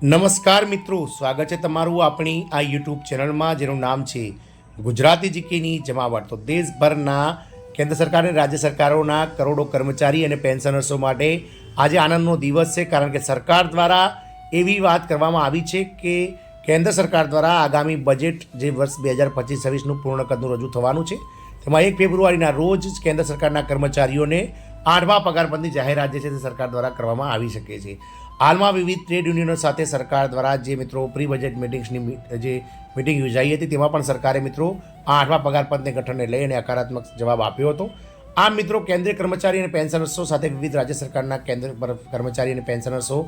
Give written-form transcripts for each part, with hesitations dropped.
નમસ્કાર મિત્રો, સ્વાગત છે તમારું આપણી આ યુટ્યુબ ચેનલમાં જેનું નામ છે ગુજરાતી જીકેની જમાવટ। તો દેશભરના કેન્દ્ર સરકાર અને રાજ્ય સરકારોના કરોડો કર્મચારી અને પેન્શનર્સો માટે આજે આનંદનો દિવસ છે, કારણ કે સરકાર દ્વારા એવી વાત કરવામાં આવી છે કે કેન્દ્ર સરકાર દ્વારા આગામી બજેટ જે વર્ષ 2025-26નું પૂર્ણ કદનું રજૂ થવાનું છે, તેમાં 1 ફેબ્રુઆરીના રોજ કેન્દ્ર સરકારના કર્મચારીઓને 8મા પગારપંચની જાહેરાત જે છે તે સરકાર દ્વારા કરવામાં આવી શકે છે। હાલમાં વિવિધ ટ્રેડ યુનિયનો સાથે સરકાર દ્વારા જે મિત્રો પ્રી બજેટ મિટિંગ્સની જે મિટિંગ યોજાઈ હતી, તેમાં પણ સરકારે મિત્રો 8મા પગારપંચને ગઠનને લઈ અને હકારાત્મક જવાબ આપ્યો હતો। આમ મિત્રો કેન્દ્રીય કર્મચારી અને પેન્શનર્સો સાથે વિવિધ રાજ્ય સરકારના કેન્દ્ર કર્મચારી અને પેન્શનર્સો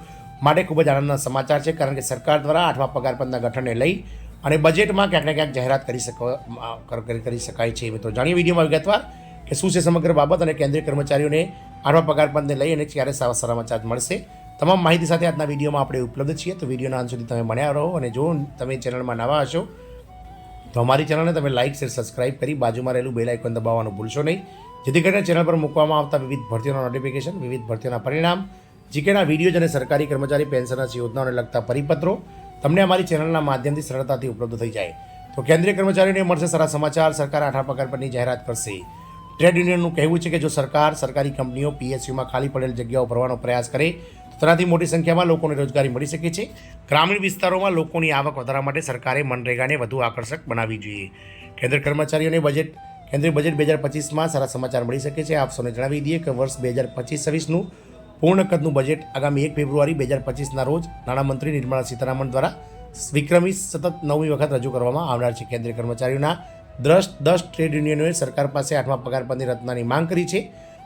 માટે ખૂબ જ આનંદના સમાચાર છે, કારણ કે સરકાર દ્વારા 8મા પગારપંચના ગઠનને લઈ અને બજેટમાં ક્યાંક ને ક્યાંક જાહેરાત કરી શકાય છે। મિત્રો જાણીએ વિડીયોમાં વિગતવાર કે શું છે સમગ્ર બાબત અને કેન્દ્રીય કર્મચારીઓને 8મા પગારપંચને લઈ અને ક્યારે સમાચાર મળશે। તમામ માહિતી સાથે આજના વિડીયોમાં આપણે ઉપલબ્ધ છીએ, તો વિડીયોના અંત સુધી તમે બન્યા રહો। અને જો તમે ચેનલમાં નવા હશો તો અમારી ચેનલને તમે લાઇક શેર સબસ્ક્રાઇબ કરી બાજુમાં રહેલું બેલ આઇકોન દબાવવાનું ભૂલશો નહીં, જેથી કરીને ચેનલ પર મૂકવામાં આવતા વિવિધ ભરતીઓના નોટિફિકેશન, વિવિધ ભરતીઓના પરિણામ, જીકેના વિડીયોઝ અને સરકારી કર્મચારી પેન્શનર્સ યોજનાઓને લગતા પરિપત્રો તમને અમારી ચેનલના માધ્યમથી સરળતાથી ઉપલબ્ધ થઈ જાય। તો કેન્દ્રીય કર્મચારીઓને મળશે સારા સમાચાર, સરકાર 8મા પગારપંચની જાહેરાત કરશે। ટ્રેડ યુનિયનનું કહેવું છે કે જો સરકાર સરકારી કંપનીઓ પીએસયુમાં ખાલી પડેલ જગ્યાઓ ભરવાનો પ્રયાસ કરે તો તેનાથી મોટી સંખ્યામાં લોકોને રોજગારી મળી શકે છે। ગ્રામીણ વિસ્તારોમાં લોકોની આવક વધારવા માટે સરકારે મનરેગાને વધુ આકર્ષક બનાવવી જોઈએ। કેન્દ્રીય કર્મચારીઓને કેન્દ્રીય બજેટ 2025માં સારા સમાચાર મળી શકે છે। આપ સૌને જણાવી દઈએ કે વર્ષ 2025-26નું પૂર્ણ કદનું બજેટ આગામી 1 ફેબ્રુઆરી 2025ના રોજ નાણામંત્રી નિર્મલા સીતારામન દ્વારા વિક્રમી સતત 9મી વખત રજૂ કરવામાં આવનાર છે। કેન્દ્રીય કર્મચારીઓના 10 ટ્રેડ યુનિયનોએ સરકાર પાસે 8મા પગારપંચની રચનાની માંગ કરી છે।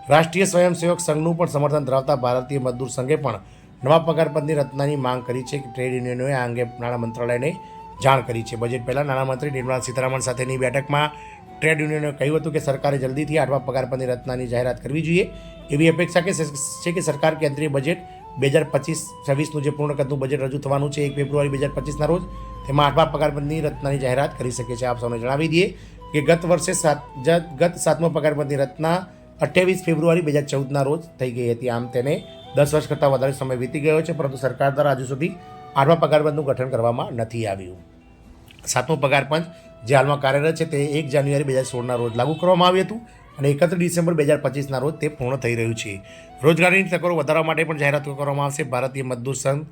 રાષ્ટ્રીય સ્વયંસેવક સંઘનું પણ સમર્થન ધરાવતા ભારતીય મજદૂર સંઘે પણ નવા પગારપંચની રચનાની માંગ કરી છે। ટ્રેડ યુનિયનોએ આ અંગે નાણાં મંત્રાલયને જાણ કરી છે। બજેટ પહેલાં નાણામંત્રી નિર્મલા સીતારામન સાથેની બેઠકમાં ટ્રેડ યુનિયનોએ કહ્યું હતું કે સરકારે જલ્દીથી 8મા પગારપંચની રચનાની જાહેરાત કરવી જોઈએ। એવી અપેક્ષા છે કે સરકાર કેન્દ્રીય બજેટ 2025-26નું જે પૂર્ણ કદનું બજેટ રજૂ થવાનું છે 1 ફેબ્રુઆરી 2025ના રોજ, તેમાં 8મા પગારપંચની રચનાની જાહેરાત કરી શકે છે। આપ સૌને જણાવી દઈએ કે ગત 7મા પગારપંચની રચના 28 ફેબ્રુઆરી 2014ના રોજ થઈ ગઈ હતી। આમ તેને 10 વર્ષ કરતાં વધારે સમય વીતી ગયો છે, પરંતુ સરકાર દ્વારા હજુ સુધી 8મા પગારપંચનું ગઠન કરવામાં નથી આવ્યું। 7મું પગારપંચ જે હાલમાં કાર્યરત છે તે 1 જાન્યુઆરી 2016ના રોજ લાગુ કરવામાં આવ્યું હતું અને 31 ડિસેમ્બર 2025ના રોજ તે પૂર્ણ થઈ રહ્યું છે। રોજગારીની તકો વધારવા માટે પણ જાહેરાત કરવામાં આવશે। ભારતીય મજદૂર સંઘ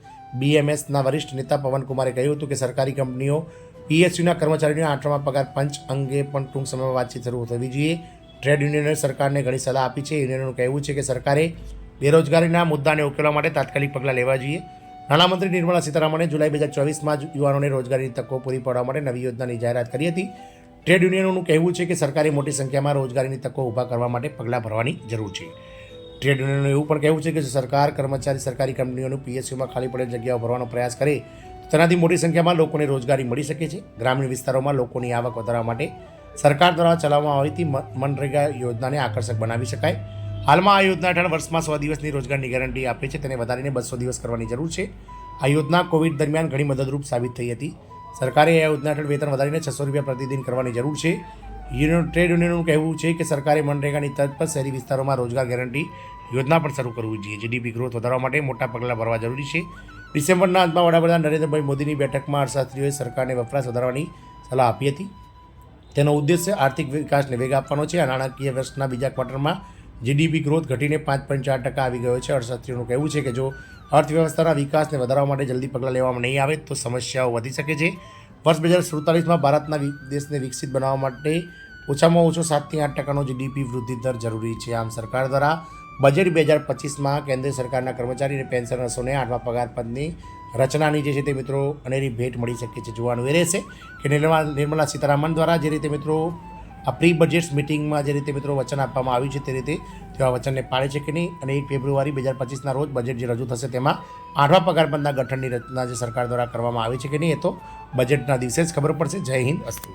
BMSના વરિષ્ઠ નેતા પવન કુમારે કહ્યું હતું કે સરકારી કંપનીઓ PSUના કર્મચારીઓના 8મા પગારપંચ અંગે પણ ટૂંક સમયમાં વાતચીત શરૂ થવી જોઈએ। ટ્રેડ યુનિયનોએ સરકારને ઘણી સલાહ આપી છે। યુનિયનોનું કહેવું છે કે સરકારે બેરોજગારીના મુદ્દાને ઉકેલવા માટે તાત્કાલિક પગલાં લેવા જોઈએ। નાણામંત્રી નિર્મલા સીતારામણે જુલાઈ 2024માં યુવાનોને રોજગારીની તકો પૂરી પાડવા માટે નવી યોજનાની જાહેરાત કરી હતી। ટ્રેડ યુનિયનોનું કહેવું છે કે સરકારે મોટી સંખ્યામાં રોજગારીની તકો ઊભા કરવા માટે પગલાં ભરવાની જરૂર છે। ટ્રેડ યુનિયનોનું એવું પણ કહેવું છે કે જો સરકારી કંપનીઓનું PSUમાં ખાલી પડેલ જગ્યાઓ ભરવાનો પ્રયાસ કરે તો તેનાથી મોટી સંખ્યામાં લોકોને રોજગારી મળી શકે છે। ગ્રામીણ વિસ્તારોમાં લોકોની આવક વધારવા માટે સરકાર દ્વારા ચલાવવામાં આવતી મનરેગા યોજનાને આકર્ષક બનાવી શકાય। હાલમાં આ યોજના હેઠળ વર્ષમાં 100 દિવસની રોજગારની ગેરંટી આપે છે, તેને વધારીને 200 દિવસ કરવાની જરૂર છે। આ યોજના કોવિડ દરમિયાન ઘણી મદદરૂપ સાબિત થઈ હતી। સરકારે આ યોજના હેઠળ વેતન વધારીને 600 રૂપિયા પ્રતિદિન કરવાની જરૂર છે। ટ્રેડ યુનિયનનું કહેવું છે કે સરકારે મનરેગાની તર્જ પર શહેરી વિસ્તારોમાં રોજગાર ગેરંટી યોજના પણ શરૂ કરવી જોઈએ। GDP ગ્રોથ વધારવા માટે મોટા પગલાં ભરવા જરૂરી છે। ડિસેમ્બરના અંતમાં વડાપ્રધાન નરેન્દ્રભાઈ મોદીની બેઠકમાં અર્થશાસ્ત્રીઓએ સરકારને વપરાશ વધારવાની સલાહ આપી હતી। તેનો ઉદ્દેશ્ય આર્થિક વિકાસને વેગ આપવાનો છે। આ નાણાકીય વર્ષના બીજા ક્વાર્ટરમાં GDP ગ્રોથ ઘટીને 5.4% આવી ગયો છે। અર્થશાસ્ત્રીઓનું કહેવું છે કે જો અર્થવ્યવસ્થાના વિકાસને વધારવા માટે જલ્દી પગલાં લેવામાં નહીં આવે તો સમસ્યાઓ વધી શકે છે। વર્ષ 2047માં ભારતના દેશને વિકસિત બનાવવા માટે ઓછામાં ઓછો 7થી 8%નો GDP વૃદ્ધિ દર જરૂરી છે। આમ સરકાર દ્વારા બજેટ 2025માં કેન્દ્ર સરકારના કર્મચારી અને પેન્શનર્સોને 8મા પગારપંચની રચનાની જે છે તે મિત્રો અનેરી ભેટ મળી શકે છે। જોવાનું એ રહેશે કે નિર્મલા સીતારામન દ્વારા જે રીતે મિત્રો આ પ્રી બજેટ મિટિંગમાં જે રીતે મિત્રો વચન આપવામાં આવ્યું છે તે રીતે તેવા વચનને પાળે છે કે નહીં, અને 1 ફેબ્રુઆરી 2025ના રોજ બજેટ જે રજૂ થશે તેમાં 8મા પગારપંચના ગઠનની રચના જે સરકાર દ્વારા કરવામાં આવી છે કે નહીં, એ તો બજેટના દિવસે જ ખબર પડશે। જય હિન્દ, અસ્તુ।